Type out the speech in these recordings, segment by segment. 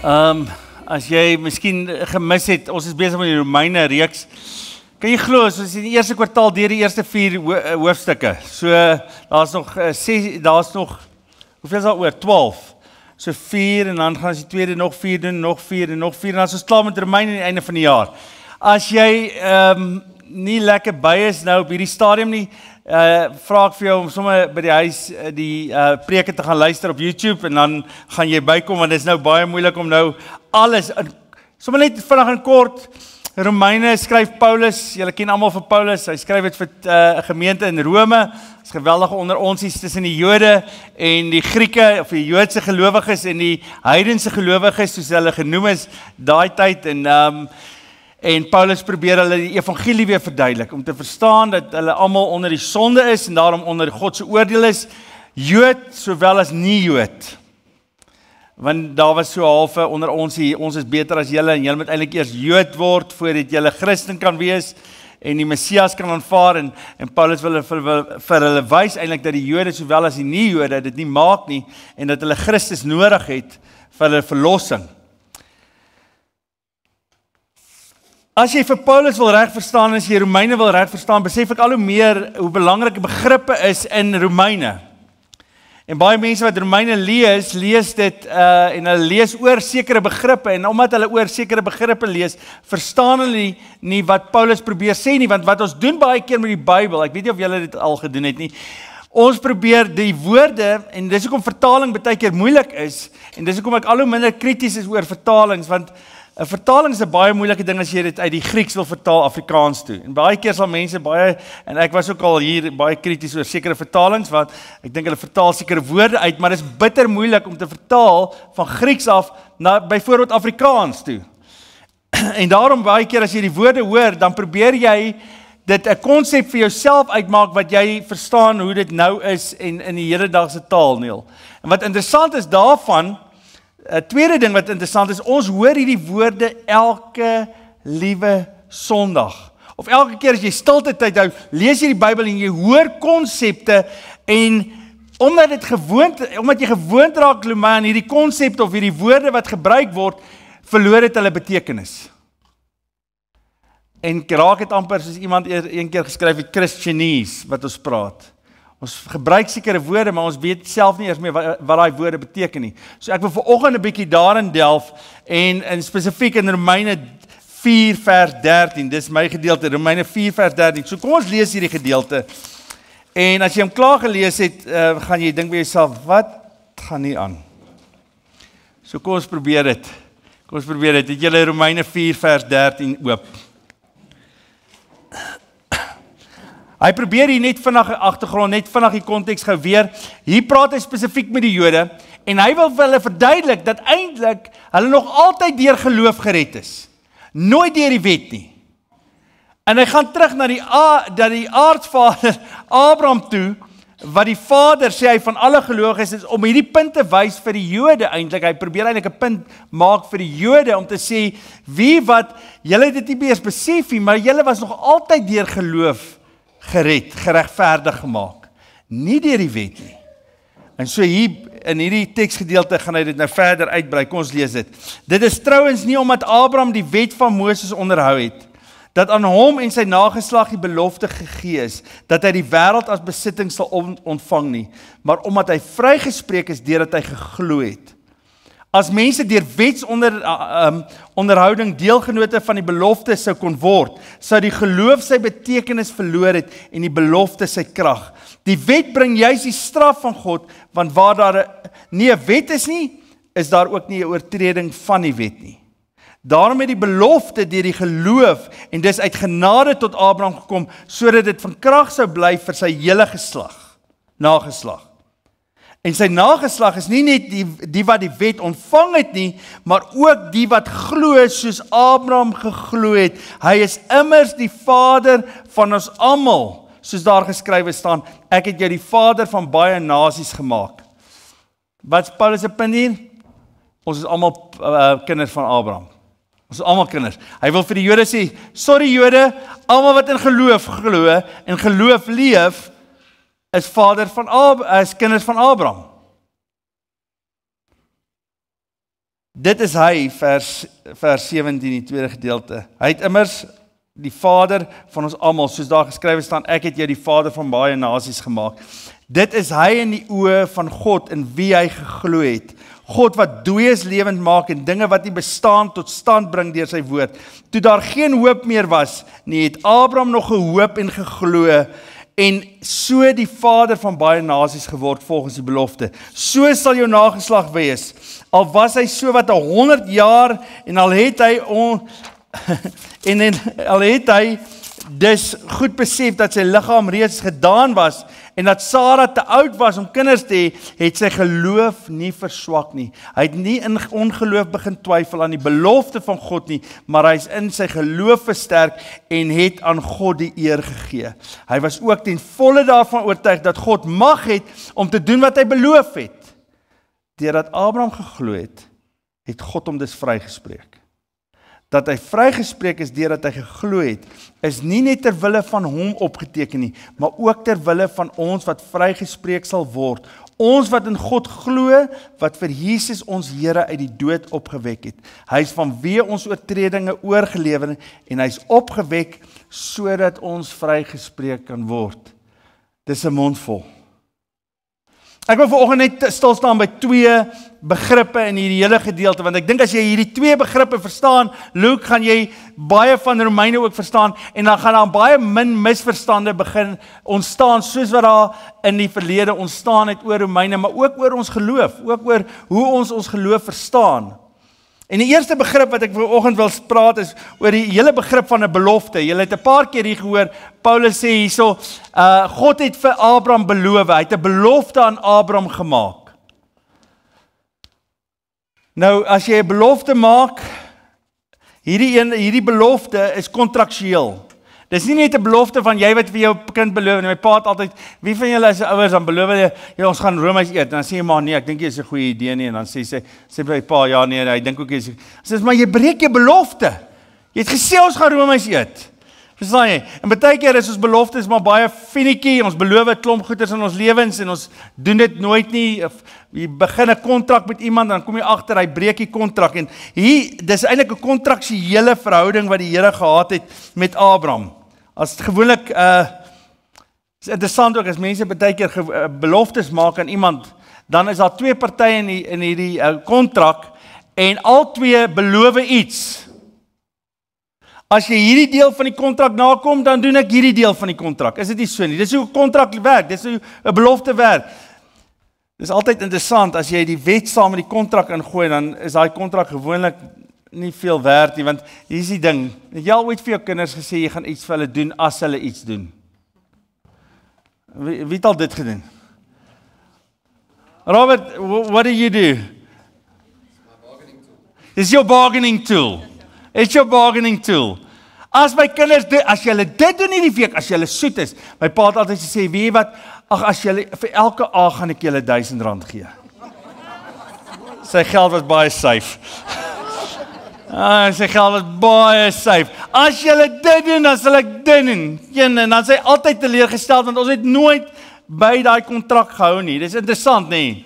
As jy miskien gemis het, ons is besig met die Romeine reeks. Kan jy glo, ons is in die eerste kwartaal deur die eerste 4 hoofstukke. So, daar's nog, hoeveel is daar oor? 12. So 4 en dan gaan ons die tweede nog 4 doen, nog 4 en nog 4 en dan is ons klaar met Romeine aan die einde van die jaar. As jy nie lekker by is nou op hierdie stadium nie, vra ek vir jou om sommer by die huis die preke te gaan luister op YouTube en dan gaan jy bykom, want dit is nou baie moeilik om nou alles, sommer net vinnig en kort, Romeine skryf Paulus, julle ken almal vir Paulus, hy skryf dit vir 'n gemeente in Rome, is geweldige onder ons is tussen die Jode en die Grieke, of die Joodse gelowiges en die heidense gelowiges, soos hulle genoem is, daai tyd, en Paulus probeer hulle die evangelie weer verduidelik, om te verstaan dat hulle almal onder die sonde is, en daarom onder God se oordeel is, Jood sowel as nie Jood. Want daar was so halfe onder ons is beter as julle, en julle moet eintlik eers Jood word, voordat julle Christen kan wees, en die Messias kan aanvaar, en Paulus wil vir hulle wys eintlik dat die Jode sowel as die nie Jode dit nie maak nie, en dat hulle Christus nodig het vir hulle verlossing. As jy vir Paulus wil reg verstaan, as jy Romeine wil reg verstaan, besef ek al hoe meer hoe belangrike begrippe is in Romeine. En baie mense wat Romeine lees dit en hulle lees oor sekere begrippe, en omdat hulle oor sekere begrippe lees, verstaan hulle nie wat Paulus probeer sê nie, want wat ons doen baie keer met die Bybel, ek weet nie of julle dit al gedoen het nie, ons probeer die woorde, en dis hoekom vertaling baie keer moeilik is, en dis hoekom ek al hoe minder krities is oor vertalings, want 'n vertaling is 'n baie moeilike ding as jy dit uit die Grieks wil vertaal Afrikaans toe. En baie keer sal mense en ek was ook al hier baie krities oor sekere vertalings, want ek dink hulle vertaal sekere woorde uit, maar dit is bitter moeilik om te vertaal van Grieks af na byvoorbeeld Afrikaans toe. En daarom baie keer as jy die woorde hoor, dan probeer jy dit 'n konsep vir jouself uitmaak wat jy verstaan hoe dit nou is en in die hedendaagse taal, Neil. En wat interessant is daarvan, 'n tweede ding wat interessant is, ons hoor hierdie woorde elke liewe Sondag. Of elke keer as jy stilte tyd hou, lees jy die Bybel en jy hoor konsepte en omdat jy gewoond raak aan hierdie konsepte of hierdie woorde wat gebruik word, verloor dit hulle betekenis. En raak het amper soos iemand een keer geskryf het, Christianese wat ons praat. Ons gebruik sekere woorde, maar ons weet self nie eers meer wat daai woorde beteken nie. So ek wil vanoggend 'n bietjie daarin delf, en spesifiek in Romeine 4 vers 13, dis my gedeelte, Romeine 4 vers 13. So kom ons lees hierdie gedeelte, en as jy hom klaar gelees het, gaan jy dink by jouself, wat gaan hier aan? So kom ons probeer dit. Het julle Romeine 4 vers 13 oop? Hy probeer hier net vinnig agtergrond, net vinnig die konteks gou weer. Hier praat hy spesifiek met die Jode, en hy wil vir hulle verduidelik dat eintlik hulle nog altyd deur geloof gered is. Nooit deur die wet nie. En hy gaan terug na die aardsvader Abraham toe, wat die vader sê hy van alle gelowiges is, om hierdie punt te wys vir die Jode eintlik. Hy probeer eintlik 'n punt maak vir die Jode om te sê, julle het dit nie meer besef nie, maar julle was nog altyd deur geloof geregverdig gemaak, nie deur die wet nie. En so hier in hierdie teksgedeelte gaan hy dit nou verder uitbrei. Kom ons lees dit. Dit is trouens nie omdat Abraham die wet van Moses onderhou het, dat aan hom en sy nageslag die belofte gegee is, dat hy die wêreld as besitting sal ontvang nie, maar omdat hy vrygespreek is deurdat hy geglo het. As mense deur wetsonderhouding deelgenote van die belofte sou kon word, sou die geloof sy betekenis verloor het en die belofte sy krag. Die wet bring juis die straf van God, want waar daar nie 'n wet is nie, is daar ook nie 'n oortreding van die wet nie. Daarom het die belofte deur die geloof en dis uit genade tot Abraham gekom, sodat dit van krag sou bly vir sy hele nageslag. En sy nageslag is nie net die wat die wet ontvang het nie, maar ook die wat glo soos Abraham geglo het. Hy is immers die vader van ons almal, soos daar geskrywe staan, ek het jou die vader van baie nasies gemaak. Wat is Paulus se punt hier? Ons is almal kinders van Abraham. Ons is almal kinders. Hy wil vir die Jode sê, sorry Jode, almal wat in geloof glo en geloof leef, is kinders van Abraham. Dit is hy, vers 17, die tweede gedeelte. Hy het immers die Vader van ons almal, soos daar geskrywe staan, ek het jou die Vader van baie nasies gemaak. Dit is hy in die oë van God, in wie hy geglo het. God wat dooies lewend maak en dinge wat nie bestaan tot stand bring deur sy woord. Toe daar geen hoop meer was, nie het Abraham nog gehoop en geglo, en so die vader van baie nasies geword volgens die belofte. So sal jou nageslag wees. Al was hy so wat 100 jaar en al het hy al het hy dus goed besef dat sy liggaam reeds gedaan was en dat Sara te oud was om kinders te hê, het sy geloof nie verswak nie. Hy het nie in ongeloof begin twyfel aan die belofte van God nie, maar hy is in sy geloof versterk en het aan God die eer gegee. Hy was ook ten volle daarvan oortuig dat God mag het om te doen wat hy beloof het. Deurdat Abraham geglo het, het God hom dus vrygespreek. Dat hy vrygespreek is deurdat hy geglo het, is nie net ter wille van hom opgeteken nie, maar ook ter wille van ons wat vrygespreek sal word. Ons wat in God glo, wat vir Jesus ons Here uit die dood opgewek het. Hy is vanweë ons oortredinge oorgelewer en hy is opgewek sodat ons vrygespreek kan word. Dis 'n mondvol. Ek wil vanoggend net stil staan by 2 begrippe in hierdie hele gedeelte, want ek dink as jy hierdie 2 begrippe verstaan, Luke, gaan jy baie van Romeine ook verstaan, en dan gaan daar baie min misverstande begin ontstaan, soos wat daar in die verlede ontstaan het oor Romeine, maar ook oor ons geloof, ook oor hoe ons geloof verstaan. En die eerste begrip wat ek vanoggend wil praat is oor die hele begrip van 'n belofte. Julle het 'n paar keer hier gehoor, Paulus sê hierso, God het vir Abraham beloof, hy het 'n belofte aan Abraham gemaak. Nou, as jy 'n belofte maak, hierdie belofte is kontraktueel. Dis nie net 'n belofte van jy wat vir jou kind beloof, en my pa het altyd, wie van julle is ouers, dan beloof jy, ons gaan roomys eet, en dan sê jy maar nee, ek dink jy is 'n goeie idee nie, en dan sê my pa, ja nee, hy dink ook jy sê, maar jy breek jou belofte. Jy het gesê ons gaan roomys eet. Verstaan jy? En baie keer is ons beloftes maar baie finietjie, ons beloof 'n klomp goeders in ons lewens en ons doen dit nooit nie. Of jy begin 'n kontrak met iemand, dan kom jy agter hy breek die kontrak, en dis eintlik 'n kontraktuele verhouding wat die Here gehad het met Abraham. As gewoonlik is interessant ook as mense baie keer beloftes maak aan iemand, dan is daar 2 partye in hierdie kontrak en al 2 beloof iets. As jy hierdie deel van die kontrak nakom, dan doen ek hierdie deel van die kontrak. Is dit nie so nie? Dis hoe 'n kontrak werk, dis hoe 'n belofte werk. Dis altyd interessant as jy die wet saam met die kontrak ingooi, dan is daai kontrak gewoonlik nie veel werd nie, want hier is die ding, het jy al ooit vir jou kinders gesê, jy gaan iets vir hulle doen, as hulle iets doen? Wie het al dit gedoen? Robert, what do you do? It's your bargaining tool. It's your bargaining tool. As my kinders, as julle dit doen hierdie week, as julle soet is, my pa het altyd gesê, weet jy wat, as julle, vir elke A gaan ek julle R1000 gee. Sy geld was baie safe. Sy geld was baie safe. As julle dit doen, dan sal ek dit doen. En dan sy altyd teleurgesteld, want ons het nooit by daai kontrak gehou nie. Dis interessant, nie?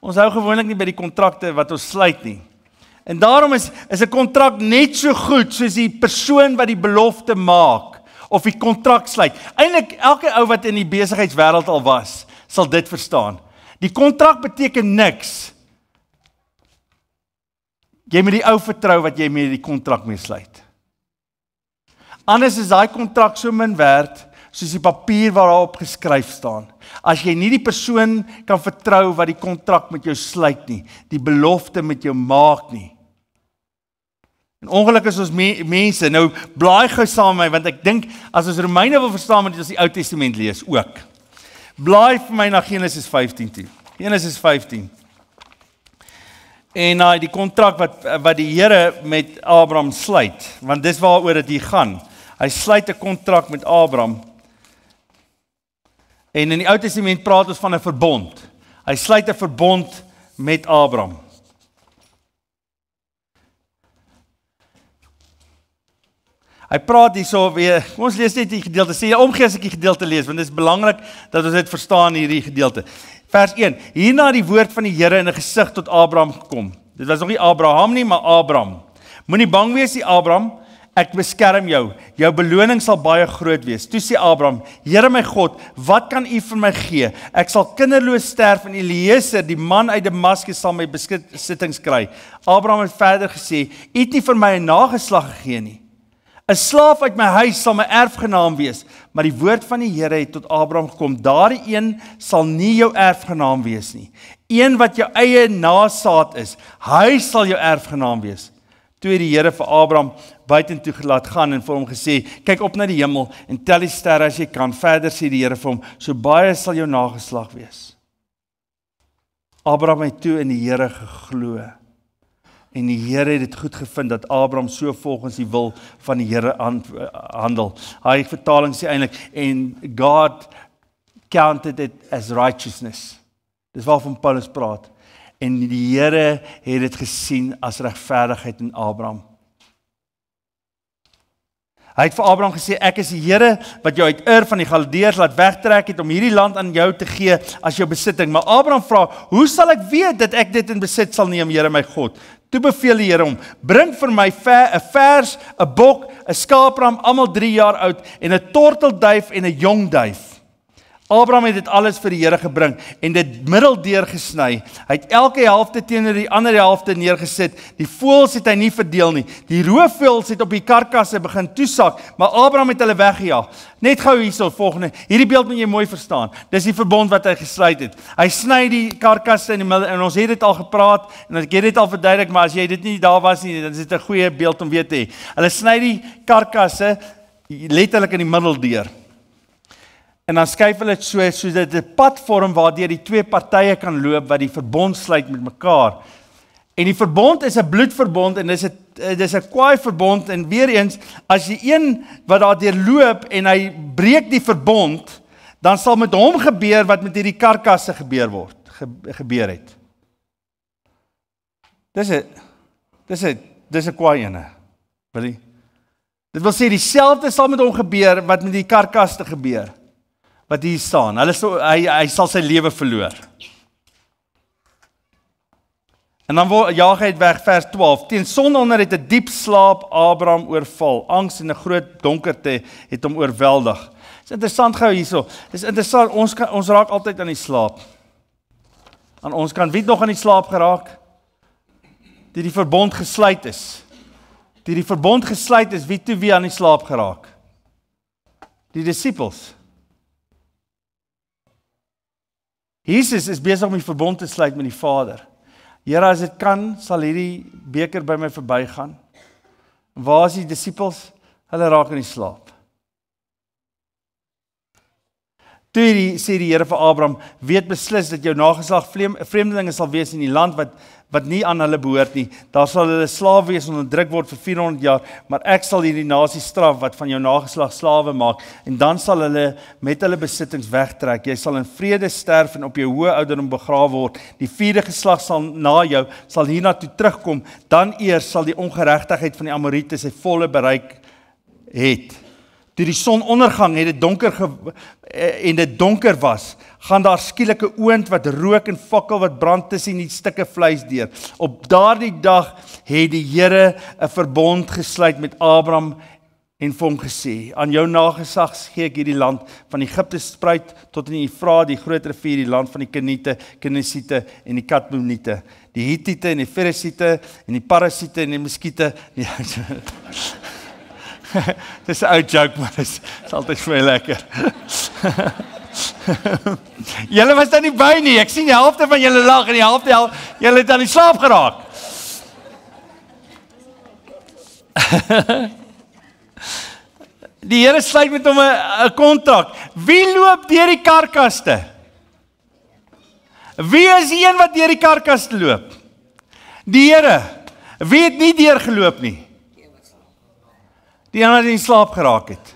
Ons hou gewoonlik nie by die kontrakte wat ons sluit nie. En daarom is 'n kontrak net so goed soos die persoon wat die belofte maak of die kontrak sluit. Eintlik elke ou wat in die besigheidswêreld al was, sal dit verstaan. Die kontrak beteken niks. Jy moet die ou vertrou wat jy met die kontrak mee sluit. Anders is daai kontrak so min werd soos die papier waarop geskryf staan. As jy nie die persoon kan vertrou wat die kontrak met jou sluit nie, die belofte met jou maak nie. En ongelukkig is ons mense, nou blaai gou saam met my, want ek dink, as ons Romeine wil verstaan, moet ons die Ou Testament lees ook. Blaai vir my na Genesis 15 toe. Genesis 15. En die kontrak wat die Here met Abraham sluit, want dis waaroor dit hier gaan. Hy sluit 'n kontrak met Abraham. En in die Ou Testament praat ons van 'n verbond. Hy sluit 'n verbond met Abraham. Hy praat hierso weer, kom ons lees net die gedeelte, sê jy omgee as ek die gedeelte lees, want dit is belangrik dat ons dit verstaan hierdie gedeelte. Vers 1, hierna die woord van die Here in 'n gesig tot Abraham gekom. Dit was nog nie Abraham nie, maar Abram. Moenie bang wees nie, Abram. Ek beskerm jou. Jou beloning sal baie groot wees. Toe sê Abram, Here my God, wat kan U vir my gee? Ek sal kinderloos sterf en Eliezer, die man uit Damaskus, sal my besittings kry. Abram het verder gesê, U het nie vir my 'n nageslag gegee nie. 'n Slaaf uit my huis sal my erfgenaam wees. Maar die woord van die Here het tot Abram gekom, daardie een sal nie jou erfgenaam wees nie. Een wat jou eie nasaad is, hy sal jou erfgenaam wees. Toe het die Here vir Abram buitentoe laat gaan en vir hom gesê, kyk op na die hemel en tel die sterre as jy kan. Verder sê die Here vir hom, so baie sal jou nageslag wees. Abram het toe in die Here geglo. En die Here het dit goed gevind dat Abram so volgens die wil van die Here handel. Hy vertaling sê eintlik, en God counted it as righteousness. Dis waarvan Paulus praat. En die Here het dit gesien as regverdigheid in Abram. Hy het vir Abram gesê, ek is die Here wat jou uit Ur van die Galdeërs laat wegtrek het om hierdie land aan jou te gee as jou besitting. Maar Abram vra, hoe sal ek weet dat ek dit in besit sal neem, Here my God? Toe beveel die Here hom, bring vir my 'n vers, 'n bok, 'n skaapram, almal 3 jaar oud, en 'n tortelduif en 'n jong duif. Abram het dit alles vir die Here gebring en dit middeldeur gesny. Hy het elke helfte teenoor die ander helfte neergesit. Die voëls het hy nie verdeel nie. Die roofvoëls het op die karkasse begin toesak, maar Abram het hulle weggejaag. Net gou hierso volgende. Hierdie beeld moet jy mooi verstaan. Dis die verbond wat hy gesluit het. Hy sny die karkasse in die middel en ons het dit al gepraat en ek het dit al verduidelik, maar as jy dit nie daar was nie, dan is dit 'n goeie beeld om weer te hê. Hulle sny die karkasse letterlik in die middel deur. En dan skuif hulle dit so dat dit 'n pad vorm waardeur die twee partye kan loop wat die verbond sluit met mekaar. En die verbond is 'n bloedverbond en dis 'n kwaai verbond en weer eens as jy een wat daardeur loop en hy breek die verbond, dan sal met hom gebeur wat met hierdie karkasse gebeur het. Dis 'n kwaai ene. Wil jy? Dit wil sê dieselfde sal met hom gebeur wat met die karkasse gebeur. Wat hier staan, hy sal sy lewe verloor. En dan jaag hy het weg, vers 12. Teen sononder het 'n diep slaap Abraham oorval. Angs en 'n groot donkerte het hom oorweldig. Dis interessant gou hierso. Dis interessant, ons raak altyd aan die slaap. En ons kan wie nog aan die slaap geraak? Die verbond gesluit is. Die verbond gesluit is, wie aan die slaap geraak? Die disippels. Jesus is besig om die verbond te sluit met die Vader. Here, as dit kan, sal hierdie beker by my verbygaan. Waar is die disippels? Hulle raak in die slaap. Toe sê die Here vir Abraham, weet beslis dat jou nageslag vreemdelinge sal wees in die land wat nie aan hulle behoort nie. Daar sal hulle slawe wees en onderdruk word vir 400 jaar, maar ek sal hierdie nasie straf wat van jou nageslag slawe maak, en dan sal hulle met hulle besittings wegtrek. Jy sal in vrede sterf en op jou hoë ouderdom begrawe word. Die 4de geslag sal na jou sal hiernatoe terugkom, dan eers sal die ongeregtigheid van die Amoriete sy volle bereik het. Toe die son ondergang het dit donker was, gaan daar skielik 'n oond wat rook en fakkel wat brand tussen die stukke vleis deur. Op daardie dag het die Here 'n verbond gesluit met Abraham en vir hom gesê, aan jou nageslag gee ek hierdie land van Egipte spruit tot in die Efraat, die groot rivier, die land van die Kenite, Kenisiete en die Kadmoniete, die Hittiete en die Ferisiete en die Parasiete en die Muskiete. Dis 'n ou joke, maar dit is altyd vir my lekker. Julle was daar nie by nie. Ek sien die helfte van julle lag en die helfte julle het aan die slaap geraak. Die Here sluit met hom 'n kontrak. Wie loop deur die karkaste? Wie is die een wat deur die karkaste loop? Die Here. Wie het nie deurgeloop nie? Die een wat in slaap geraak het.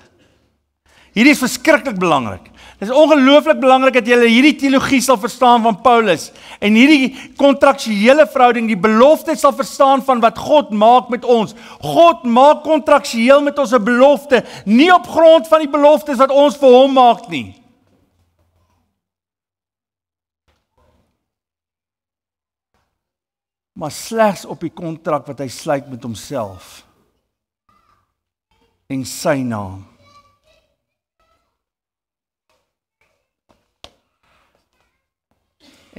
Hierdie is verskriklik belangrik. Dit is ongelooflik belangrik dat jy hierdie teologie sal verstaan van Paulus en hierdie kontraktuele verhouding, die belofte sal verstaan van wat God maak met ons. God maak kontraktueel met ons 'n belofte, nie op grond van die beloftes wat ons vir hom maak nie. maar slegs op die kontrak wat hy sluit met homself en sy naam.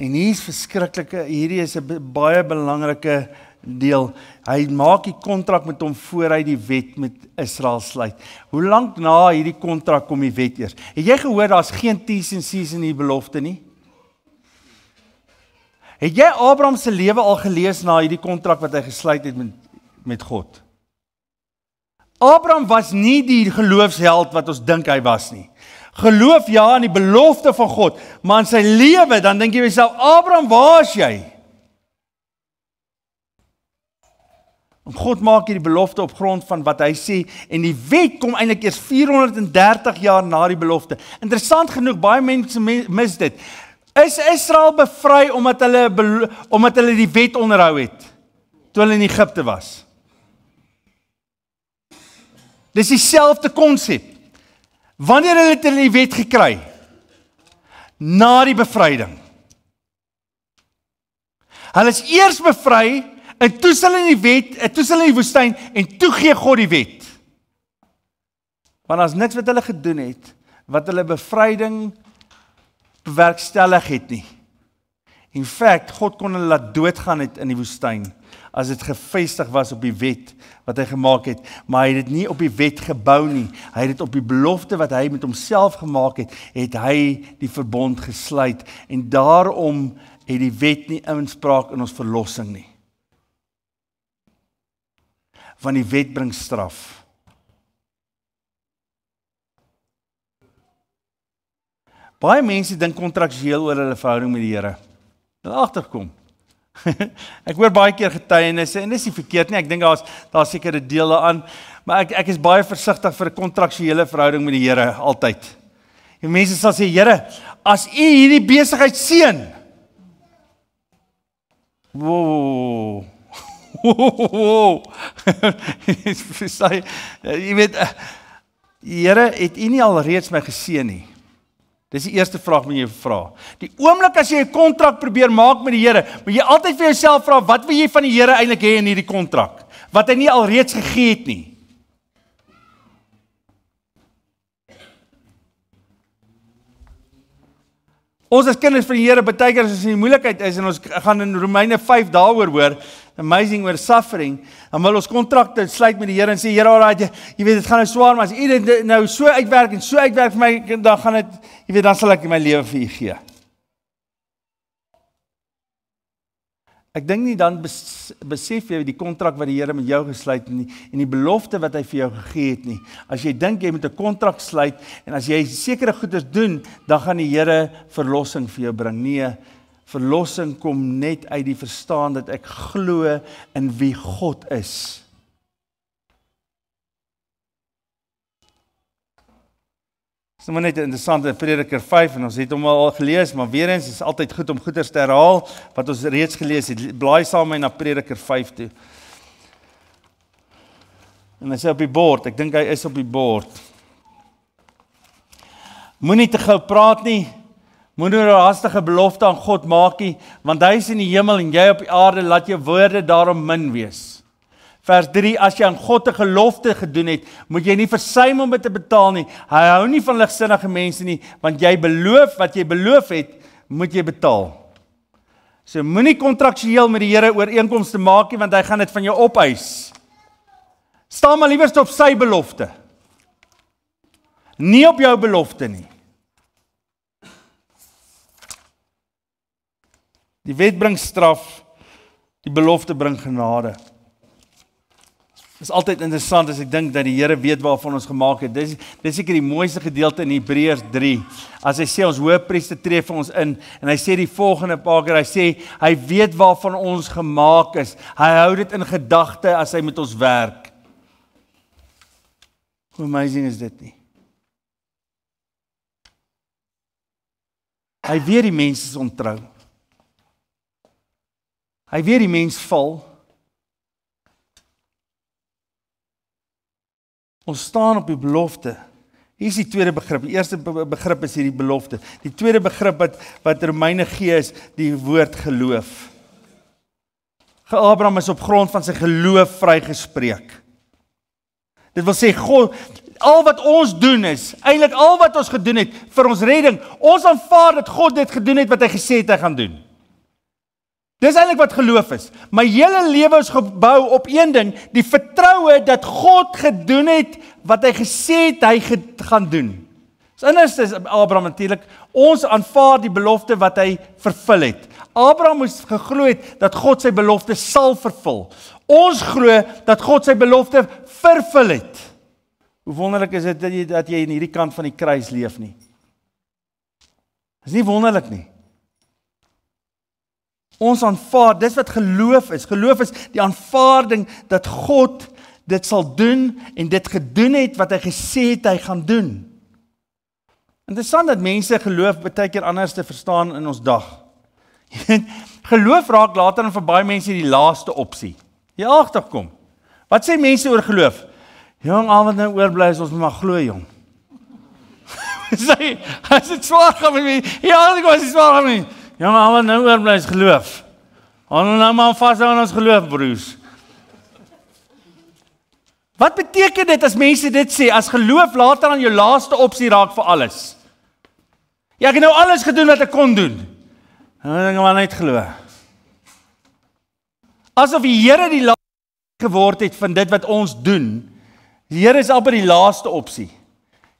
En hierdie is 'n baie belangrike deel. Hy maak die kontrak met hom voor hy die wet met Israel sluit. Hoe lank na hierdie kontrak kom die wet eers? Het jy gehoor daar's geen T's en C's in die belofte nie? Het jy Abraham se lewe al gelees na hierdie kontrak wat hy gesluit het met God? Abraham was nie die geloofsheld wat ons dink hy was nie. Geloof ja in die belofte van God, maar in sy lewe dan dink jy jouself, Abraham, waar is jy? En God maak hierdie belofte op grond van wat hy sê, en die wet kom eintlik eers 430 jaar na die belofte. Interessant genoeg, baie mense mis dit. Is Israel bevry omdat hulle die wet onderhou het, toe hulle in Egipte was? Dis dieselfde konsep. Wanneer hulle die wet gekry? Na die bevryding. Hulle is eers bevry, en toe is hulle in die wet, en toe is hulle in die woestyn, en toe gee God die wet. Want as niks wat hulle gedoen het, wat hulle bevryding bewerkstellig het nie. In feite, God kon hulle laat doodgaan het in die woestyn, as dit gefestig was op die wet wat hy gemaak het, maar hy het dit nie op die wet gebou nie, hy het dit op die belofte wat hy met homself gemaak het hy die verbond gesluit, en daarom het die wet nie inspraak in ons verlossing nie. Want die wet bring straf. Baie mense dink kontraktueel oor hulle verhouding met die Here. Hulle agterkom. Ek hoor baie keer getuienisse, en dis nie verkeerd nie, ek dink daar sekere dele aan, maar ek is baie versigtig vir 'n kontraktuele verhouding met die Here, altyd. En mense sal sê, Here, as U hierdie besigheid seën, wow, jy weet, Here, het U nie al reeds my geseën nie? Dis die eerste vraag wat jy vra. Die oomblik as jy 'n kontrak probeer maak met die Here, moet jy altyd vir jouself vra, wat wil jy van die Here eintlik hê in hierdie kontrak? Wat hy nie al reeds gegee het nie. Ons as kinders van die Here, baie keer as ons in die moeilikheid is, en ons gaan in Romeine 5 daaroor hoor, amazing oor suffering, dan wil ons kontrakte sluit met die Here en sê, Here, alright, jy weet, dit gaan nou swaar, maar as U dit nou so uitwerk en so uitwerk vir my, dan gaan dit, jy weet, dan sal ek my lewe vir U gee. Ek dink nie dan besef jy die kontrak wat die Here met jou gesluit en die belofte wat hy vir jou gegee het nie. As jy dink jy moet 'n kontrak sluit en as jy sekere goeders doen, dan gaan die Here verlossing vir jou bring. Nee, verlossing kom net uit die verstaan dat ek glo in wie God is. Dit is maar net interessant in Prediker 5 en ons het hom al gelees, maar weer eens is altyd goed om goeders te herhaal wat ons reeds gelees het. Blaai saam met my na Prediker 5 toe. En hy sê op die bord, ek dink hy is op die bord. Moenie te gou praat nie. Moenie 'n haastige belofte aan God maak nie, want hy is in die hemel en jy op die aarde, laat jou woorde daarom min wees. Vers 3, as jy aan God 'n gelofte gedoen het, moet jy nie versuim om dit te betaal nie. Hy hou nie van ligsinnige mense nie, want jy beloof wat jy beloof het, moet jy betaal. So moenie kontraktueel met die Here ooreenkomste maak nie, want hy gaan dit van jou opeis. Staan maar liewer op sy belofte. Nie op jou belofte nie. Die wet bring straf, die belofte bring genade. Dit is altyd interessant as ek dink dat die Here weet waarvan ons gemaak het. Dis seker die mooiste gedeelte in Hebreërs 3. As hy sê ons hoëpriester tree vir ons in en hy sê die volgende paar keer, hy sê hy weet waarvan ons gemaak is. Hy hou dit in gedagte as hy met ons werk. Hoe amazing is dit nie? Hy weet die mens is ontrou. Hy weet die mens val. Ons staan op die belofte. Hier is die tweede begrip. Die eerste begrip is hierdie belofte. Die tweede begrip wat Romeine gee is die woord geloof. Abraham is op grond van sy geloof vrygespreek. Dit wil sê, God, al wat ons doen is, eintlik al wat ons gedoen het vir ons redding, ons aanvaar dat God dit gedoen het wat hy gesê het hy gaan doen. Dis eintlik wat geloof is. My hele lewe is gebou op een ding, die vertroue dat God gedoen het wat hy gesê het hy gaan doen. So anders is Abraham natuurlik, ons aanvaar die belofte wat hy vervul het. Abraham moes geglo het dat God sy belofte sal vervul. Ons glo dat God sy belofte vervul het. Hoe wonderlik is dit dat jy in hierdie kant van die kruis leef nie? Dis nie wonderlik nie. Ons aanvaar, dis wat geloof is. Geloof is die aanvaarding dat God dit sal doen en dit gedoen het wat hy gesê het hy gaan doen. Interessant dat mense geloof baie keer anders te verstaan in ons dag. Geloof raak later dan vir baie mense die laaste opsie. Jy agterkom. Wat sê mense oor geloof? Jong, al wat nou oorbly is ons moet maar glo, jong. Sê, as dit swaar gaan met my, ja, as dit swaar gaan met my. Jong, al wat nou oorbly is geloof. Ons nou maar vashou aan ons geloof, broers. Wat beteken dit as mense dit sê, as geloof later aan jou laaste opsie raak vir alles? Ja, ek het nou alles gedoen wat ek kon doen. Nou dink ek maar net glo. Asof die Here die laaste geword het van dit wat ons doen. Die Here is al by die laaste opsie.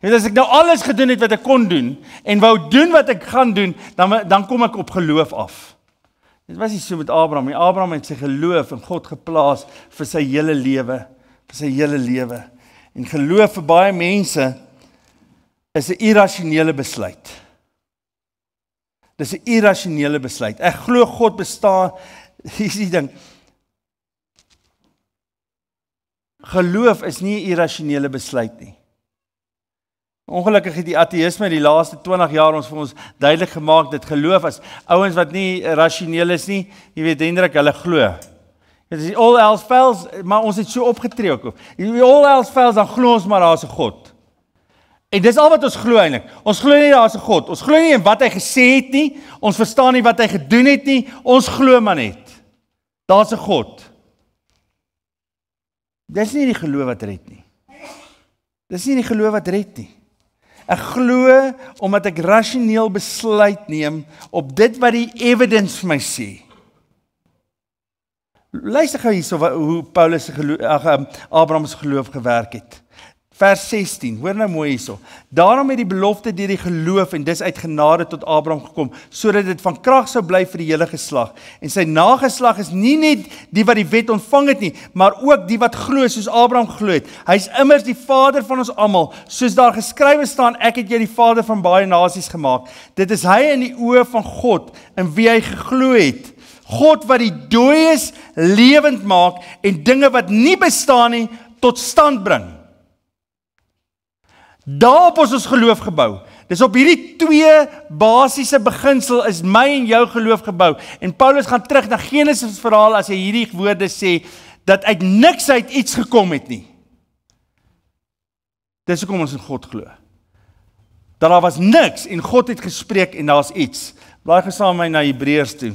Jy weet, as ek nou alles gedoen het wat ek kon doen, en wou doen wat ek gaan doen, dan kom ek op geloof af. Dit was nie so met Abraham nie. Abraham het sy geloof in God geplaas vir sy hele lewe. En geloof vir baie mense is 'n irrasionele besluit. Dis 'n irrasionele besluit. Ek glo God bestaan, hier is die ding. Geloof is nie 'n irrasionele besluit nie. Ongelukkig het die ateïsme die laaste 20 jaar ons vir ons duidelik gemaak dat geloof as ouens wat nie rasioneel is nie, jy weet Hendrik, hulle glo. Dit is all else fails, maar ons het so opgetree ook. All else fails, dan glo ons maar daar's 'n God. En dis al wat ons glo eintlik. Ons glo nie daar's 'n God. Ons glo nie in wat hy gesê het nie. Ons verstaan nie wat hy gedoen het nie. Ons glo maar net. Daar's 'n God. Dis nie die geloof wat red nie. Dis nie die geloof wat red nie. Ek glo omdat ek rasioneel besluit neem op dit wat die evidence vir my sê. Luister gou hierso hoe Paulus se Abraham se geloof gewerk het. Vers 16, hoor nou mooi hierso. Daarom het die belofte deur die geloof en dis uit genade tot Abraham gekom, sodat dit van krag sou bly vir die hele geslag. En sy nageslag is nie net die wat die wet ontvang het nie, maar ook die wat glo soos Abraham geglo het. Hy is immers die vader van ons almal, soos daar geskrywe staan, ek het jou die vader van baie nasies gemaak. Dit is hy in die oë van God, in wie hy geglo het. God wat die dooies lewend maak en dinge wat nie bestaan nie tot stand bring. Daarop is ons geloof gebou. Dis op hierdie twee basiese beginsel is my en jou geloof gebou. En Paulus gaan terug na Genesis verhaal as hy hierdie woorde sê, dat uit niks uit iets gekom het nie. Dis hoekom ons in God glo. Dat daar was niks en God het gespreek en daar's iets. Blaai gou saam met my na Hebreërs toe.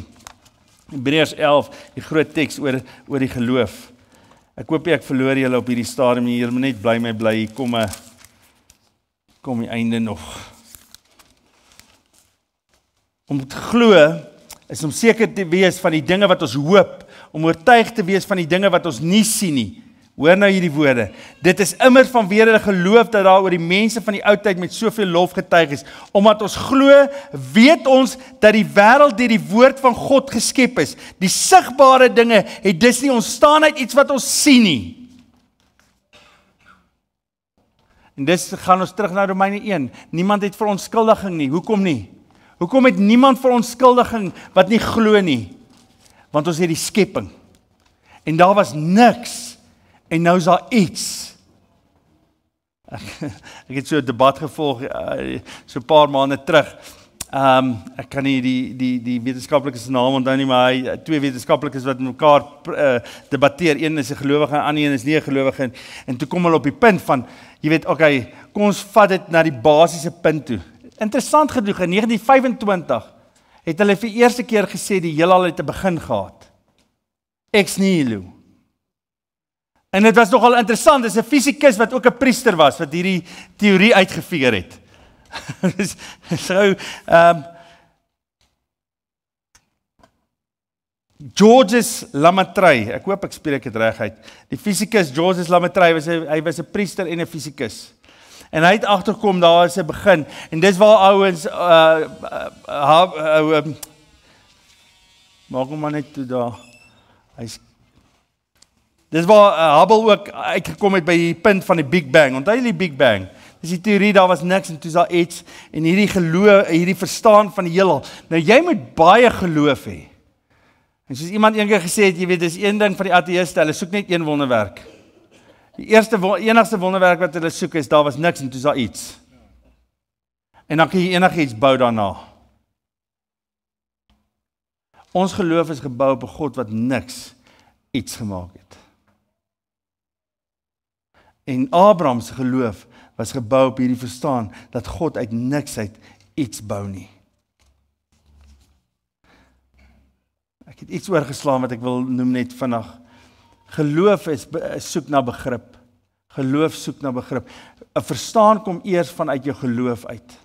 Hebreërs 11, die groot teks oor die geloof. Ek hoop ek verloor julle op hierdie stadium hier, maar net bly my bly, hier kom die einde nog. Om te glo is om seker te wees van die dinge wat ons hoop, om oortuig te wees van die dinge wat ons nie sien nie. Hoor nou hierdie woorde. Dit is immer vanweer hulle geloof dat daar oor die mense van die ou tyd met soveel lof getuig is. Omdat ons glo, weet ons dat die wêreld deur die woord van God geskep is. Die sigbare dinge het dus nie ontstaan uit iets wat ons sien nie. En dis gaan ons terug na Romeine 1. Niemand het verontskuldiging nie. Hoekom nie? Hoekom het niemand verontskuldiging wat nie glo nie? Want ons het die skepping. En daar was niks. En nou is daar iets. Ek het so 'n debat gevolg so 'n paar maande terug. Ek kan nie die wetenskaplikes se naam onthou nie, maar twee wetenskaplikes wat mekaar debatteer. Een is 'n gelowige en ander een is nie 'n gelowige. En toe kom hulle op die punt van, jy weet, okay, kom ons vat dit na die basiese punt toe. Interessant genoeg, in 1925 het hulle vir eerste keer gesê die heelal het 'n begin gehad. ex nihilo. En dit was nogal interessant, dis 'n fisikus wat ook 'n priester was, wat hierdie teorie uitgefigure het. Georges Lemaitre, ek hoop ek spreek dit reg uit. Die fisikus Georges Lemaitre hy was 'n priester en 'n fisikus. En hy het agterkom daar is 'n begin en dis waar ouens maak hom maar net toe daar. Dis waar Hubble ook uitgekom het by die punt van die Big Bang. Onthou jy die Big Bang? Dis die teorie daar was niks en toe is daar iets en hierdie geloof, hierdie verstaan van die heelal. Nou jy moet baie geloof hê. En soos iemand eendag gesê het, jy weet, dis een ding van die ateïste, hulle soek net een wonderwerk. Die enigste wonderwerk wat hulle soek is, daar was niks en toe is daar iets. En dan kan jy enigiets bou daarna. Ons geloof is gebou op 'n God wat niks iets gemaak het. En Abraham se geloof was gebou op hierdie verstaan, dat God uit niks uit iets bou nie. Ek het iets oorgeslaan wat ek wil noem net vandag. Geloof soek na begrip. Geloof soek na begrip. 'n Verstaan kom eers vanuit jou geloof uit.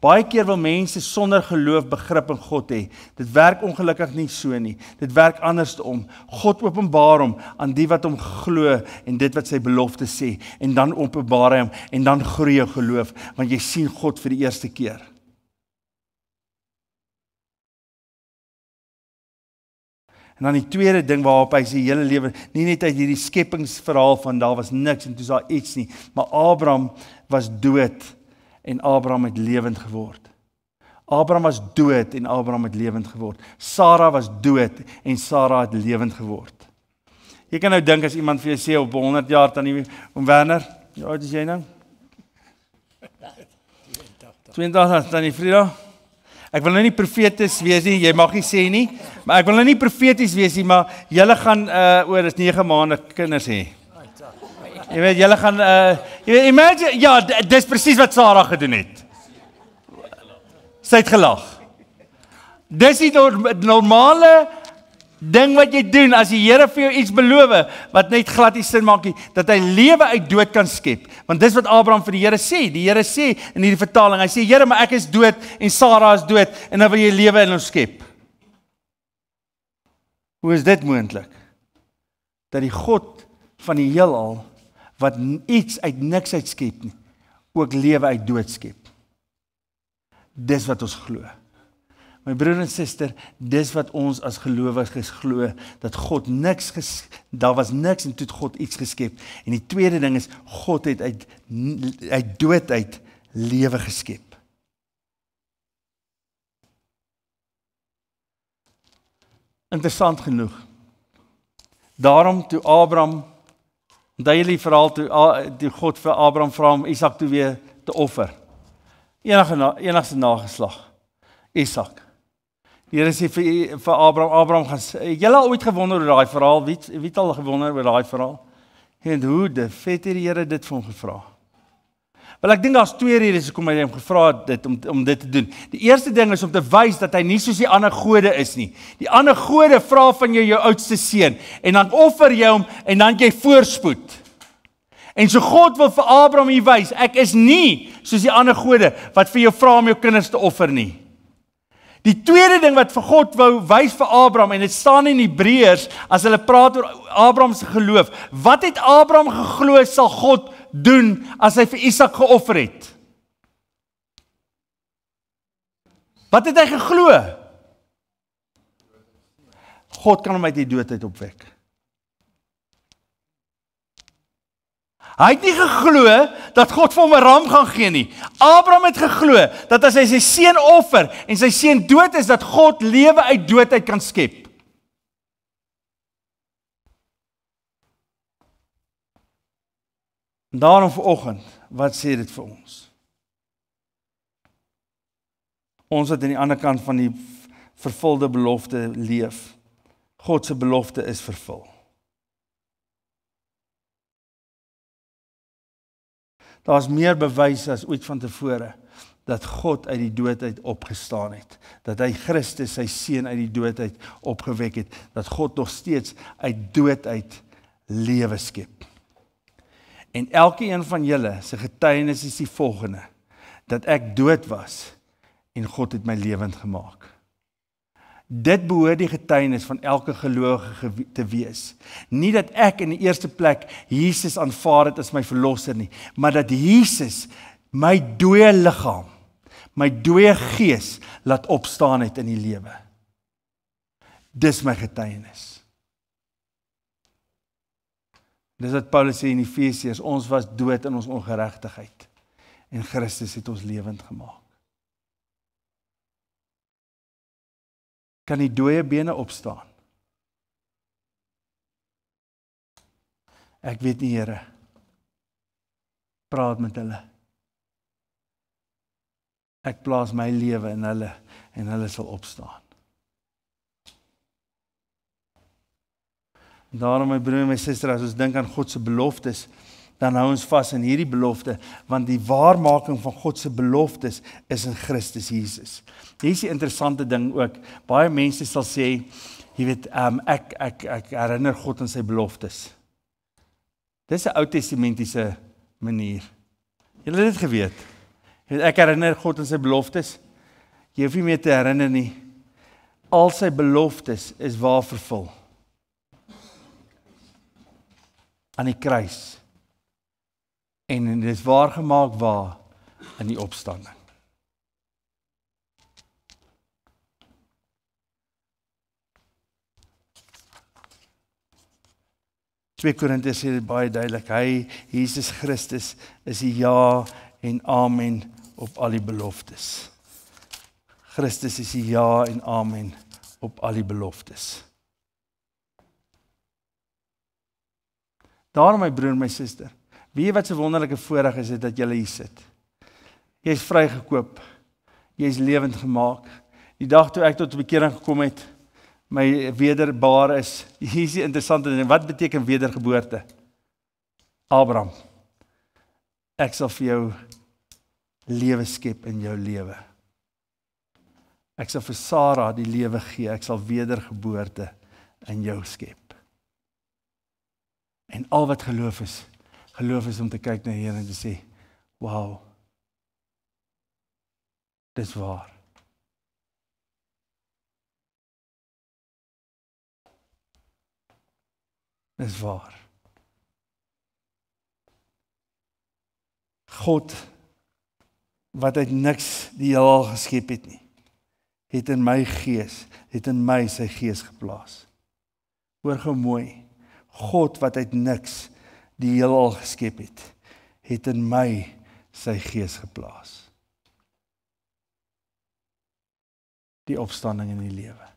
Baie keer wil mense sonder geloof begrip in God hê. Dit werk ongelukkig nie so nie. Dit werk andersom. God openbaar hom aan die wat hom glo en dit wat sy belofte sê. En dan openbaar hy hom en dan groei jou geloof. Want jy sien God vir die eerste keer. En dan die tweede ding waarop hy sy hele lewe, nie net uit hierdie skepingsverhaal van daar was niks en toe is daar iets nie, maar Abraham was dood en Abraham het lewend geword. Abraham was dood en Abraham het lewend geword. Sarah was dood en Sarah het lewend geword. Jy kan nou dink as iemand vir jou sê op 100 jaar tannie Oom Werner, hoe oud is jy nou? 82, tannie Frida. Ek wil nou nie profeties wees nie, jy mag nie sê nie, maar ek wil nou nie profeties wees nie, maar julle gaan oor is 9 maande kinders hê. Jy weet, julle gaan jy weet, imagine, ja, dis presies wat Sarah gedoen het. Sy het gelag. Dis die normale ding wat jy doen as die Here vir jou iets beloof wat net glad nie sin maak nie, dat hy lewe uit dood kan skep. Want dis wat Abraham vir die Here sê. Die Here sê in hierdie vertaling, hy sê Here, maar ek is dood en Sarah is dood en dan wil jy lewe in ons skep. Hoe is dit moontlik? Dat die God van die heelal wat iets uit niks uit skep nie, ook lewe uit dood skep. Dis wat ons glo. My broer en suster, dis wat ons as gelowiges glo, dat God daar was niks en toe het God iets geskep. En die tweede ding is, God het uit dood uit lewe geskep. Interessant genoeg. Daarom toe Abraham, onthou julle die verhaal toe God vir Abraham vra om Isak toe weer te offer. Enigste nageslag, Isak. Die Here sê vir Abraham gaan, julle al ooit gewonder oor daai verhaal, wie het al gewonder oor daai verhaal? En hoe het die Here dit vir hom gevra? Wel, ek dink daar's 2 redes hoekom hy hom gevra het om dit te doen. Die eerste ding is om te wys dat hy nie soos die ander gode is nie. Die ander gode vra van jou oudste seun en dan offer jy hom en dan jy voorspoed. En so God wil vir Abraham hier wys, ek is nie soos die ander gode wat vir jou vra om jou kinders te offer nie. Die tweede ding wat vir God wou wys vir Abraham, en dit staan in Hebreërs, as hulle praat oor Abraham se geloof, wat het Abraham geglo sal God doen as hy vir Isak geoffer het? Wat het hy geglo? God kan hom uit die dood uit opwek. Hy het nie geglo dat God vir hom 'n ram gaan gee nie. Abraham het geglo dat as hy sy seun offer en sy seun dood is, dat God lewe uit dood uit kan skep. En daarom vanoggend, wat sê dit vir ons? Ons wat aan die ander kant van die vervulde belofte leef. God se belofte is vervul. Daar's meer bewys as ooit van tevore dat God uit die dood uit opgestaan het, dat hy Christus, sy seun uit die dood uit opgewek het, dat God nog steeds uit dood uit lewe skep. En elkeen van julle se getuienis is die volgende, dat ek dood was en God het my lewend gemaak. Dit behoort die getuienis van elke gelowige te wees. Nie dat ek in die eerste plek Jesus aanvaar het as my verlosser nie, maar dat Jesus my dooie liggaam, my dooie gees laat opstaan het in die lewe. Dis my getuienis. Dis wat Paulus sê in Efesiërs, ons was dood in ons ongeregtigheid en Christus het ons lewend gemaak. Kan die dooie bene opstaan? Ek weet nie, Here. Praat met hulle. Ek plaas my lewe in hulle en hulle sal opstaan. Daarom, my broer en my suster, as ons dink aan God se beloftes, dan hou ons vas in hierdie belofte, want die waarmaking van God se beloftes is in Christus Jesus. Hier is die interessante ding ook, baie mense sal sê, jy weet, ek herinner God aan sy beloftes. Dis 'n Ou Testamentiese manier. Julle het dit geweet. Jy weet, ek herinner God aan sy beloftes. Jy hoef nie meer te herinner nie. Al sy beloftes is waar vervul. Aan die kruis. En dit is waar gemaak waar in die opstanding. Twee Korintiërs sê dit baie duidelik. Hy, Jesus Christus, is die ja en amen op al die beloftes. Christus is die ja en amen op al die beloftes. Daarom, my broer en my suster, weet jy wat so wonderlike voorreg is dit dat jy hier sit? Jy is vrygekoop, jy is lewend gemaak. Die dag toe ek tot bekering gekom het, my wederbaar is, hier is die interessante ding, wat beteken wedergeboorte? Abraham, ek sal vir jou lewe skep in jou lewe. Ek sal vir Sarah die lewe gee, ek sal wedergeboorte in jou skep. En al wat geloof is om te kyk na die Here en te sê, wow, dis waar. Dis waar. God, wat uit niks die heelal geskep het nie, het in my gees, het in my sy gees geplaas. Hoor gou mooi, God wat uit niks die heelal geskep het in my sy gees geplaas. Die opstanding in die lewe.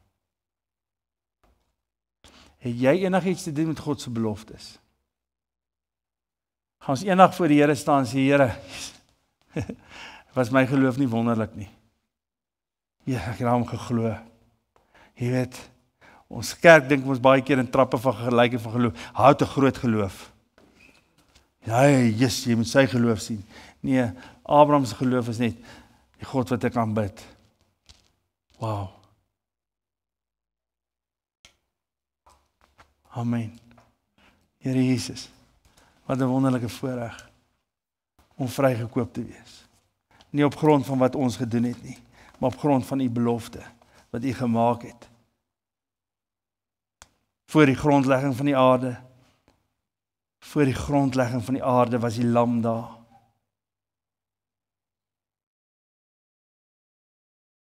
Het jy enigiets te doen met God se beloftes? Gaan ons eendag voor die Here staan en sê, Here, was my geloof nie wonderlik nie. Ja, ek het hom geglo. Jy weet, ons kerk dink ons baie keer in trappe van gelyking van geloof. Hy het 'n groot geloof. Ja, Jesus, jy moet sy geloof sien. Nee, Abraham se geloof is net die God wat ek aanbid. Wow. Amen. Here Jesus, wat 'n wonderlike voorreg om vrygekoop te wees. Nie op grond van wat ons gedoen het nie, maar op grond van u belofte wat u gemaak het. Voor die grondlegging van die aarde, voor die grondlegging van die aarde was die lam daar.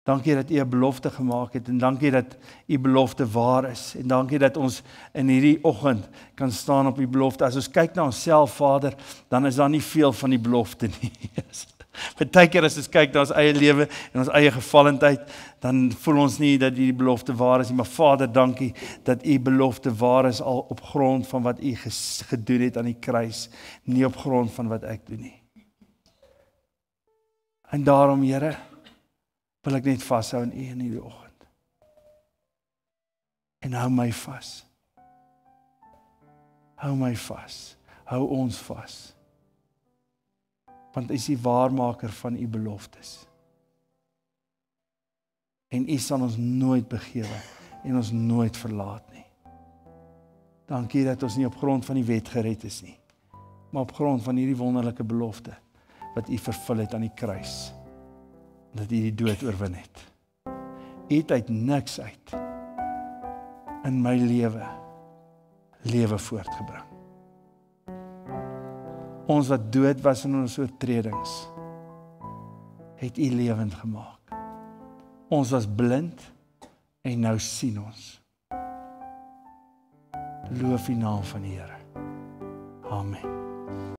Dankie dat u 'n belofte gemaak het en dankie dat u belofte waar is en dankie dat ons in hierdie oggend kan staan op u belofte. As ons kyk na onsself, Vader, dan is daar nie veel van die belofte nie. Partykeer as ons kyk na ons eie lewe en ons eie gevallendheid, dan voel ons nie dat die belofte waar is nie, maar Vader, dankie dat u belofte waar is al op grond van wat u gedoen het aan die kruis, nie op grond van wat ek doen nie. En daarom, Here, wil ek net vashou in u in hierdie oggend. En hou my vas. Hou my vas. Hou ons vas. want U is die waarmaker van U beloftes. En U sal ons nooit begewe en ons nooit verlaat nie. Dankie dat ons nie op grond van die wet gered is nie, maar op grond van hierdie wonderlike belofte wat U vervul het aan die kruis, dat U die dood oorwin het. U het uit niks uit in my lewe voortgebring. Ons wat dood was in ons oortredings, het U lewend gemaak. Ons was blind en nou sien ons. Loof die naam van die Here. Amen.